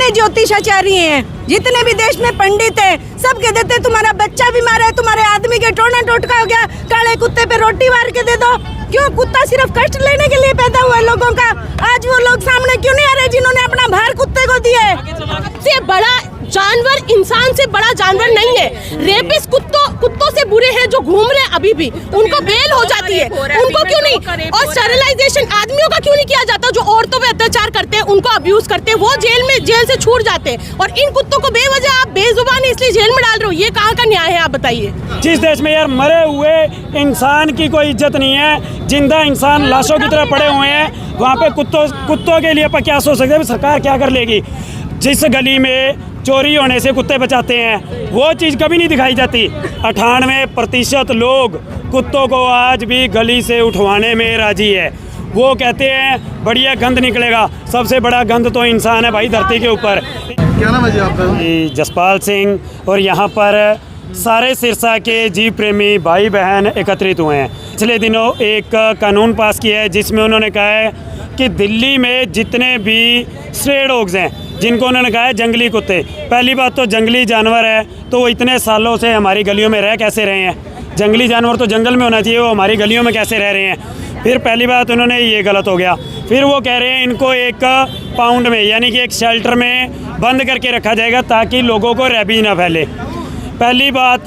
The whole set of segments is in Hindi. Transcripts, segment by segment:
जितने ज्योतिषाचार्य हैं, जितने भी देश में पंडित हैं, सब कह देते तुम्हारा बच्चा बीमार है, तुम्हारे आदमी के टोना टोटका हो गया, काले कुत्ते पे रोटी मार के दे दो। क्यों? कुत्ता सिर्फ कष्ट लेने के लिए पैदा हुआ है लोगों का। आज वो लोग सामने क्यों नहीं आ रहे जिन्होंने अपना भार कुत्ते को दिया है? से बड़ा जानवर इंसान से बड़ा जानवर नहीं है। रेपिस्ट कुत्तों से बुरे हैं जो घूम रहे हैं अभी भी, उनको बेल हो जाती है, उनको क्यों नहीं? और स्टेरिलाइजेशन आदमियों का क्यों नहीं किया जाता? जो औरतों पे अत्याचार करते हैं, उनको अब्यूज करते हैं, वो जेल से छूट जाते हैं। और इन कुत्तों को बेवजह आप बेजुबान इसलिए जेल में डाल रहे हो, ये कहाँ का न्याय है? आप बताइए। जिस देश में यार मरे हुए इंसान की कोई इज्जत नहीं है, जिंदा इंसान लाशों की तरह पड़े हुए हैं, वहाँ पे कुत्तों के लिए अपन क्या सोच सकते हैं? सरकार क्या कर लेगी? जिस गली में चोरी होने से कुत्ते बचाते हैं, वो चीज़ कभी नहीं दिखाई जाती। 98% लोग कुत्तों को आज भी गली से उठवाने में राजी है। वो कहते हैं बढ़िया गंद निकलेगा। सबसे बड़ा गंद तो इंसान है भाई धरती के ऊपर। क्या नाम है जी आपका? जी जसपाल सिंह। और यहाँ पर सारे सिरसा के जीव प्रेमी भाई बहन एकत्रित हुए हैं। पिछले दिनों एक कानून पास किया है जिसमें उन्होंने कहा है कि दिल्ली में जितने भी स्ट्रे डॉग्स हैं, जिनको उन्होंने कहा है जंगली कुत्ते, पहली बात तो जंगली जानवर है तो वो इतने सालों से हमारी गलियों में रह कैसे रहे हैं? जंगली जानवर तो जंगल में होना चाहिए, वो हमारी गलियों में कैसे रह रहे हैं? फिर पहली बात उन्होंने ये गलत हो गया। फिर वो कह रहे हैं इनको एक पाउंड में यानी कि एक शेल्टर में बंद करके रखा जाएगा ताकि लोगों को रेबीज ना फैले। पहली बात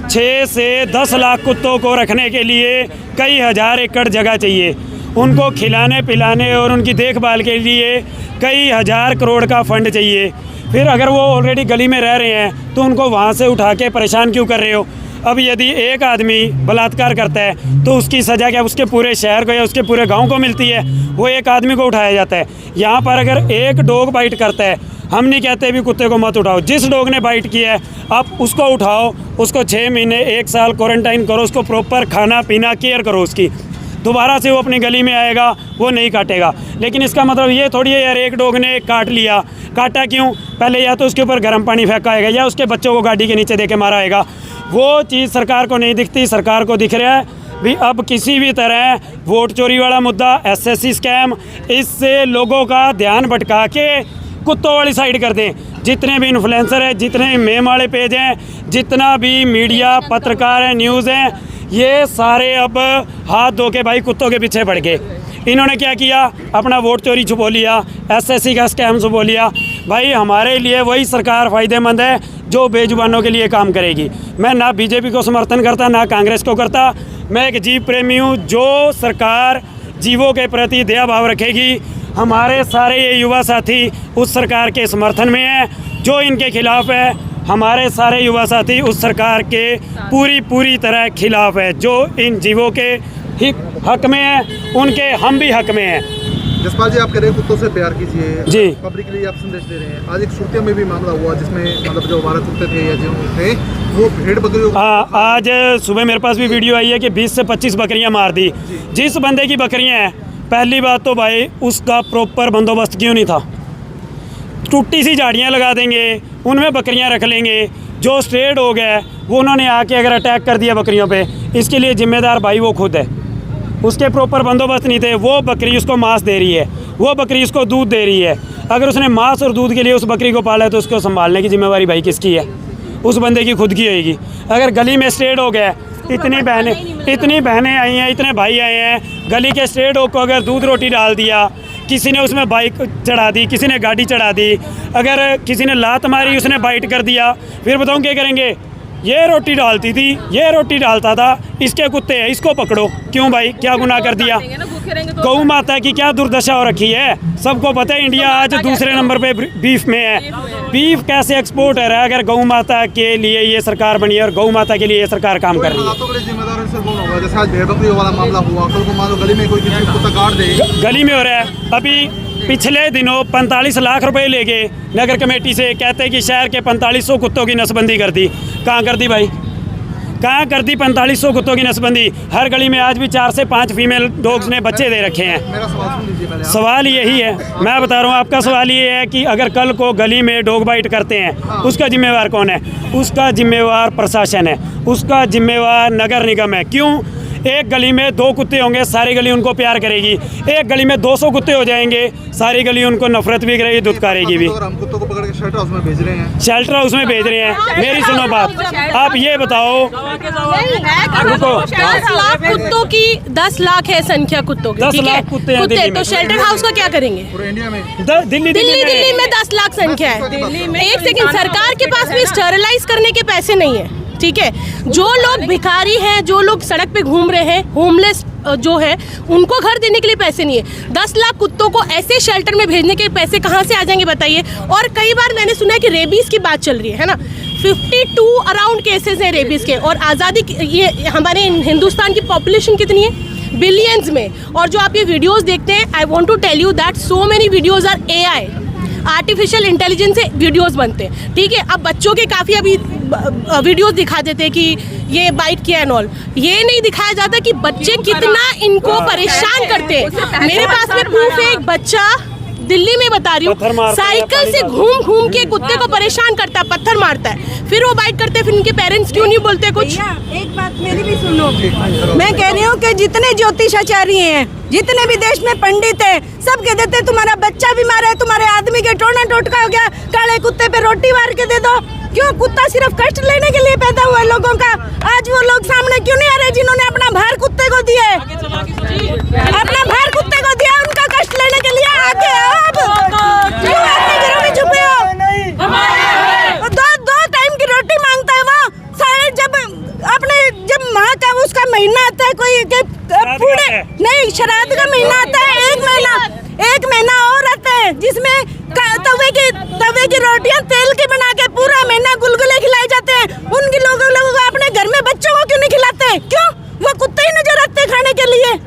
6 से 10 लाख कुत्तों को रखने के लिए कई हज़ार एकड़ जगह चाहिए। उनको खिलाने पिलाने और उनकी देखभाल के लिए कई हज़ार करोड़ का फंड चाहिए। फिर अगर वो ऑलरेडी गली में रह रहे हैं तो उनको वहाँ से उठा के परेशान क्यों कर रहे हो? अब यदि एक आदमी बलात्कार करता है तो उसकी सज़ा क्या उसके पूरे शहर को या उसके पूरे गांव को मिलती है? वो एक आदमी को उठाया जाता है। यहाँ पर अगर एक डॉग बाइट करता है, हम नहीं कहते भी कुत्ते को मत उठाओ, जिस डॉग ने बाइट किया है आप उसको उठाओ, उसको 6 महीने 1 साल क्वारंटाइन करो, उसको प्रॉपर खाना पीना केयर करो उसकी। दोबारा से वो अपनी गली में आएगा, वो नहीं काटेगा। लेकिन इसका मतलब ये थोड़ी है यार एक डॉग ने काट लिया, काटा क्यों? पहले या तो उसके ऊपर गर्म पानी फेंका आएगा या उसके बच्चों को गाड़ी के नीचे दे के मारा आएगा। वो चीज़ सरकार को नहीं दिखती। सरकार को दिख रहा है भी अब किसी भी तरह वोट चोरी वाला मुद्दा, SSC स्कैम, इससे लोगों का ध्यान भटका के कुत्तों वाली साइड कर दें। जितने भी इन्फ्लुएंसर हैं, जितने भी मेम वाले पेज हैं, जितना भी मीडिया पत्रकार हैं, न्यूज़ हैं, ये सारे अब हाथ धो के भाई कुत्तों के पीछे पड़ गए। इन्होंने क्या किया? अपना वोट चोरी छुपो लिया, SSC का स्कैम छुपो लिया। भाई हमारे लिए वही सरकार फ़ायदेमंद है जो बेजुबानों के लिए काम करेगी। मैं ना BJP को समर्थन करता ना कांग्रेस को करता। मैं एक जीव प्रेमी हूँ। जो सरकार जीवों के प्रति दया भाव रखेगी, हमारे सारे ये युवा साथी उस सरकार के समर्थन में हैं। जो इनके खिलाफ है, हमारे सारे युवा साथी उस सरकार के पूरी तरह खिलाफ है। जो इन जीवों के हक में है, उनके हम भी हक में हैं। जसपाल जी, आप कह रहे हैं कुत्तों से प्यार कीजिए जी, पब्लिक के लिए आप संदेश दे रहे हैं। आज एक सुरतिया में भी मामला हुआ जिसमें मतलब जो 12 कुत्ते थे या जो थे वो भेड़ बकरियों। आज सुबह मेरे पास भी वीडियो आई है कि 20 से 25 बकरियां मार दी। जिस बंदे की बकरियां हैं, पहली बात तो भाई उसका प्रॉपर बंदोबस्त क्यों नहीं था? टूटी सी झाड़ियाँ लगा देंगे, उनमें बकरियाँ रख लेंगे। जो स्ट्रे डॉग है वो उन्होंने आके अगर अटैक कर दिया बकरियों पे, इसके लिए जिम्मेदार भाई वो खुद है। उसके प्रॉपर बंदोबस्त नहीं थे। वो बकरी उसको मांस दे रही है, वो बकरी उसको दूध दे रही है। अगर उसने मांस और दूध के लिए उस बकरी को पाला है तो उसको संभालने की जिम्मेवारी भाई किसकी है? उस बंदे की खुद की होगी। अगर गली में स्ट्रे डॉग है, इतनी बहनें आई हैं, इतने भाई आए हैं, गली के स्ट्रे डॉग को अगर दूध रोटी डाल दिया, किसी ने उसमें बाइक चढ़ा दी, किसी ने गाड़ी चढ़ा दी, अगर किसी ने लात मारी, उसने बाइट कर दिया, फिर बताऊँ क्या करेंगे? ये रोटी डालती थी, ये रोटी डालता था, इसके कुत्ते हैं, इसको पकड़ो। क्यों भाई? क्या गुनाह कर दिया? गौ माता की क्या दुर्दशा हो रखी है? सबको पता है इंडिया आज दूसरे नंबर पे बीफ में है। बीफ कैसे एक्सपोर्ट हो रहा है? अगर गौ माता के लिए ये सरकार बनी है और गौ माता के लिए ये सरकार काम कर रही है। जैसे आज भेड़ बकरियों वाला मामला हुआ, कल को मान लो गली में कोई किसी कुत्ता काट दे। गली में हो रहा है। अभी पिछले दिनों 45 लाख रुपए ले गए नगर कमेटी से, कहते कि शहर के 4500 कुत्तों की नसबंदी कर दी। कहाँ कर दी भाई? कहाँ कर दी 4500 कुत्तों की नसबंदी? हर गली में आज भी 4 से 5 फीमेल डॉग्स ने बच्चे दे रखे हैं। मेरा सवाल सुन लीजिए पहले। सवाल यही है, मैं बता रहा हूँ आपका सवाल ये है कि अगर कल को गली में डॉग बाइट करते हैं, उसका जिम्मेवार कौन है? उसका जिम्मेवार प्रशासन है, उसका जिम्मेवार नगर निगम है। क्यों? एक गली में 2 कुत्ते होंगे, सारी गली उनको प्यार करेगी। एक गली में 200 कुत्ते हो जाएंगे, सारी गली उनको नफरत भी करेगी, धुतकारेगी भी। हम कुत्तों को पकड़ के शेल्टर हाउस में भेज रहे हैं, शेल्टर हाउस में भेज रहे हैं। मेरी सुनो बात, आप ये बताओ, 10 लाख कुत्तों की 10 लाख है संख्या कुत्तों की, 10 ठीक है? लाख कुत्ते हैं दिल्ली में। तो शेल्टर हाउस का क्या करेंगे? पूरे इंडिया में दिल्ली में 10 लाख संख्या है। एक सेकंड, सरकार के पास भी स्टरलाइज करने के पैसे नहीं है, ठीक है? जो लोग भिखारी हैं, जो लोग सड़क पे घूम रहे हैं, होमलेस जो है, उनको घर देने के लिए पैसे नहीं है। 10 लाख कुत्तों को ऐसे शेल्टर में भेजने के पैसे कहाँ से आ जाएंगे बताइए? और कई बार मैंने सुना है कि रेबीज की बात चल रही है ना, 52 अराउंड केसेस हैं रेबीज के। और आज़ादी ये हमारे हिंदुस्तान की पॉपुलेशन कितनी है? बिलियंस में। और जो आप ये वीडियोस देखते हैं, I want to tell you that so many videos are AI, artificial intelligence से वीडियोस बनते हैं, ठीक है? अब बच्चों के काफ़ी अभी वीडियोस दिखा देते हैं कि ये बाइट किया एंड ऑल। ये नहीं दिखाया जाता कि बच्चे कितना इनको परेशान करते हैं। मेरे पास में प्रूफ है, एक बच्चा दिल्ली में बता रही हूँ, साइकिल से घूम घूम के कुत्ते को परेशान करता है, पत्थर मारता है, फिर वो बाइट करते हैं। फिर उनके पेरेंट्स क्यों नहीं बोलते कुछ? एक बात मेरी भी सुनो, मैं कह रही हूँ कि जितने ज्योतिषाचार्य हैं, जितने भी देश में पंडित हैं, सब कह देते तुम्हारा बच्चा बीमार है, तुम्हारे आदमी के टोना टोटका हो गया, काले कुत्ते पे रोटी मार के दे दो। क्यों? कुत्ता सिर्फ कष्ट लेने के लिए पैदा हुआ है लोगों का। आज वो लोग सामने क्यों नहीं आ रहे जिन्होंने अपना भार कुत्ते को दिया है? अपना भार कुत्ते को दिया, उनका कष्ट लेने के लिए आगे आओ। अब क्यों अपने घरों में छुपे हो? दो टाइम की रोटी मांगता है वो। शायद जब माँ का उसका महीना आता है, कोई पूरे नहीं, श्राद्ध का महीना आता है, एक महीना और आता है जिसमें तवे की रोटियां तेल की बना के पूरा महीना गुलगुले खिलाए जाते हैं। उनके लोगों को अपने घर में बच्चों को क्यों नहीं खिलाते? क्यों? वो कुत्ते ही नजर आते खाने के लिए।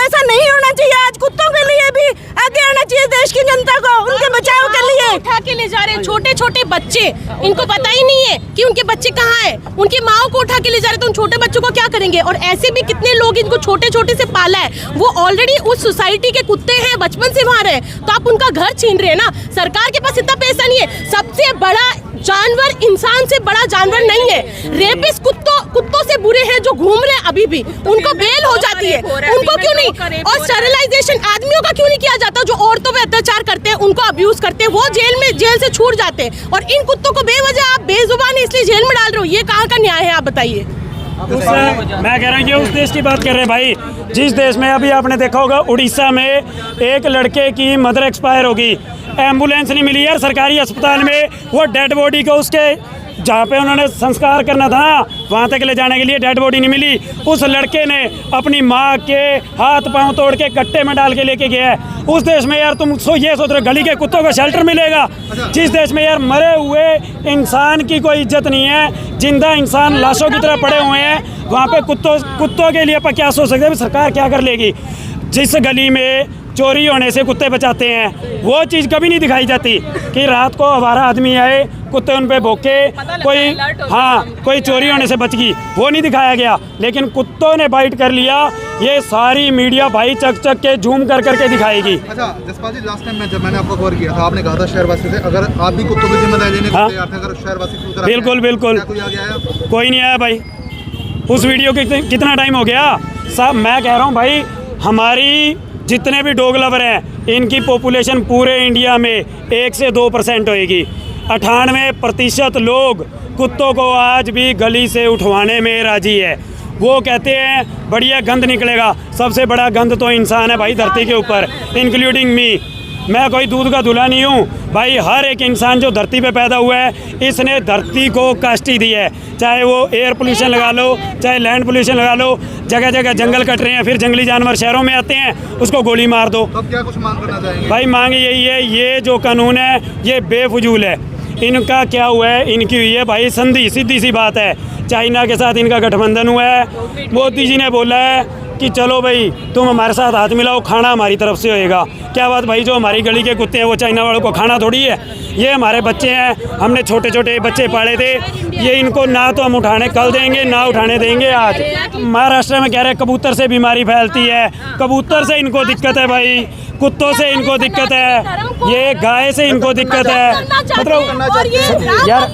ऐसा नहीं होना चाहिए। आज कुत्तों के लिए भी आगे आना चाहिए, देश की जनता को उनके बचाव के लिए। उठा के ले जा रहे हैं छोटे छोटे बच्चे, इनको पता ही नहीं है कि उनके बच्चे कहाँ हैं। उनकी माओ को उठा के ले जा रहे हैं, तो उन छोटे बच्चों को क्या करेंगे? और ऐसे भी कितने लोग इनको छोटे छोटे से पाला है, वो ऑलरेडी उस सोसाइटी के कुत्ते हैं, बचपन से वहाँ रहे, तो आप उनका घर छीन रहे हैं ना। सरकार के पास इतना पैसा नहीं है। सबसे बड़ा जानवर, इंसान से बड़ा जानवर नहीं है। रेपिस्ट कुत्तों से बुरे हैं जो घूम रहे हैं अभी भी, उनको बेल हो जाती है, उनको क्यों नहीं? और स्टरलाइजेशन आदमियों का क्यों नहीं किया जाता? जो औरतों पे अत्याचार करते हैं, उनको अब्यूज करते हैं, वो जेल से छूट जाते हैं। और इन कुत्तों को बेवजह आप बेजुबान इसलिए जेल में डाल रहे हो, ये कहाँ का न्याय है? आप बताइए। मैं कह रहा हूँ कि उस देश की बात कर रहे हैं भाई, जिस देश में अभी आपने देखा होगा उड़ीसा में एक लड़के की मदर एक्सपायर होगी, एम्बुलेंस नहीं मिली यार सरकारी अस्पताल में। वो डेड बॉडी को उसके जहाँ पे उन्होंने संस्कार करना था वहाँ तक ले जाने के लिए डेड बॉडी नहीं मिली। उस लड़के ने अपनी माँ के हाथ पांव तोड़ के कट्टे में डाल के लेके गया है। उस देश में यार तुम ये सोच रहे गली के कुत्तों को शेल्टर मिलेगा? जिस देश में यार मरे हुए इंसान की कोई इज्जत नहीं है, जिंदा इंसान लाशों की तरह पड़े हुए हैं, वहाँ पे कुत्तों के लिए अपन क्या सोच सकते हैं? सरकार क्या कर लेगी? जिस गली में चोरी होने से कुत्ते बचाते हैं, वो चीज़ कभी नहीं दिखाई जाती कि रात को हमारा आदमी आए, कुत्ते उन पे भौंके, कोई चोरी होने से बच गई, वो नहीं दिखाया गया। लेकिन कुत्तों ने बाइट कर लिया, ये सारी मीडिया भाई चक के जूम कर करके दिखाएगी। अच्छा जसपाल जी, लास्ट टाइम जब मैंने आपको कवर किया था, आपने कहा था शहरवासी से अगर आप भी कुत्तों की जिम्मेदारी लेने को तैयार थे, अगर शहरवासी बिल्कुल कोई नहीं आया भाई। उस वीडियो के कितना टाइम हो गया साहब? मैं कह रहा हूँ भाई, हमारी जितने भी डॉग लवर हैं, इनकी पॉपुलेशन पूरे इंडिया में 1 से 2% होएगी। 98% लोग कुत्तों को आज भी गली से उठवाने में राजी है। वो कहते हैं बढ़िया गंद निकलेगा। सबसे बड़ा गंद तो इंसान है भाई धरती के ऊपर, इंक्लूडिंग मी। मैं कोई दूध का धुला नहीं हूँ भाई। हर एक इंसान जो धरती पे पैदा हुआ है, इसने धरती को काष्टी दी है। चाहे वो एयर पोल्यूशन लगा लो, चाहे लैंड पोल्यूशन लगा लो, जगह जगह जंगल कट रहे हैं, फिर जंगली जानवर शहरों में आते हैं, उसको गोली मार दो। तब क्या कुछ मांग करना चाहेंगे? भाई मांग यही है, ये जो कानून है ये बेफजूल है। इनका क्या हुआ है? इनकी हुई है भाई संधि, सीधी सी बात है। चाइना के साथ इनका गठबंधन हुआ है। मोदी जी ने बोला है कि चलो भाई तुम हमारे साथ हाथ मिलाओ, खाना हमारी तरफ से होएगा। क्या बात भाई, जो हमारी गली के कुत्ते हैं वो चाइना वालों को खाना थोड़ी है। ये हमारे बच्चे हैं, हमने छोटे छोटे बच्चे पाले थे, ये इनको ना तो हम उठाने कल देंगे ना उठाने देंगे आज। महाराष्ट्र में कह रहे कबूतर से बीमारी फैलती है, कबूतर से इनको दिक्कत है भाई, कुत्तों से इनको दिक्कत है, ये गाय से इनको दिक्कत है। मतलब यार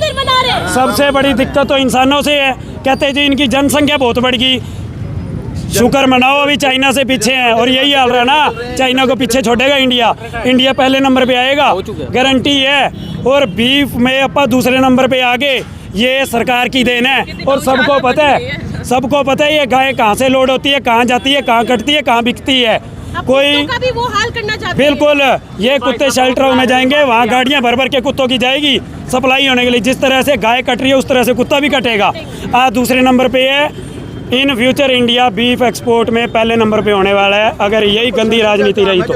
सबसे बड़ी दिक्कत तो इंसानों से है। कहते हैं जी इनकी जनसंख्या बहुत बढ़ गई, शुक्र मनाओ अभी चाइना से पीछे हैं, और यही हाल रहा ना, चाइना को पीछे छोड़ेगा इंडिया, इंडिया पहले नंबर पे आएगा, गारंटी है। और बीफ में अपा दूसरे नंबर पे आगे, ये सरकार की देन है। और सबको पता है, सबको पता है ये गाय कहाँ से लोड होती है, कहाँ जाती है, कहाँ कटती है, कहाँ बिकती है। कोई का भी वो हाल करना चाहते हैं। बिल्कुल, ये कुत्ते शेल्टरों में जाएंगे, वहाँ गाड़ियाँ भर भर के कुत्तों की जाएगी सप्लाई होने के लिए। जिस तरह से गाय कट रही है उस तरह से कुत्ता भी कटेगा। आज दूसरे नंबर पे है। In future India beef export में पहले नंबर पे होने वाला है, अगर यही गंदी राजनीति रही तो।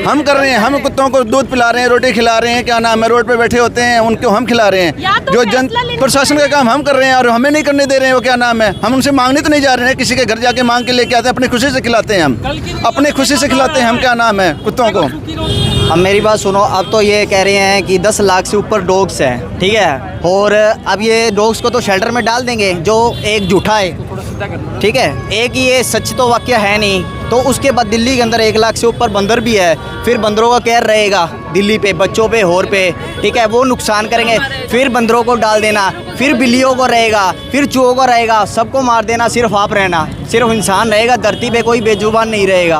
हम कर रहे हैं, हम कुत्तों को दूध पिला रहे हैं, रोटी खिला रहे हैं, क्या नाम है, रोड पे बैठे होते हैं उनको हम खिला रहे हैं। जो जन प्रशासन का काम हम कर रहे हैं और हमें नहीं करने दे रहे हैं, वो क्या नाम है, हम उनसे मांगने तो नहीं जा रहे हैं, किसी के घर जाके मांग के लेके आते हैं, अपनी खुशी से खिलाते हैं, हम अपनी खुशी से खिलाते हैं, हम क्या नाम है कुत्तों को। अब मेरी बात सुनो, अब तो ये कह रहे हैं कि 10 लाख से ऊपर डॉग्स हैं, ठीक है, और अब ये डॉग्स को तो शेल्टर में डाल देंगे, जो एक झूठा है, ठीक है, एक ये सच तो वाक्य है नहीं। तो उसके बाद दिल्ली के अंदर 1 लाख से ऊपर बंदर भी है, फिर बंदरों का कहर रहेगा दिल्ली पे, बच्चों पे, होर पे, ठीक है, वो नुकसान करेंगे, फिर बंदरों को डाल देना, फिर बिल्लियों को रहेगा, फिर चूहों को रहेगा, सबको मार देना, सिर्फ आप रहना, सिर्फ इंसान रहेगा धरती पे, कोई बेजुबान नहीं रहेगा।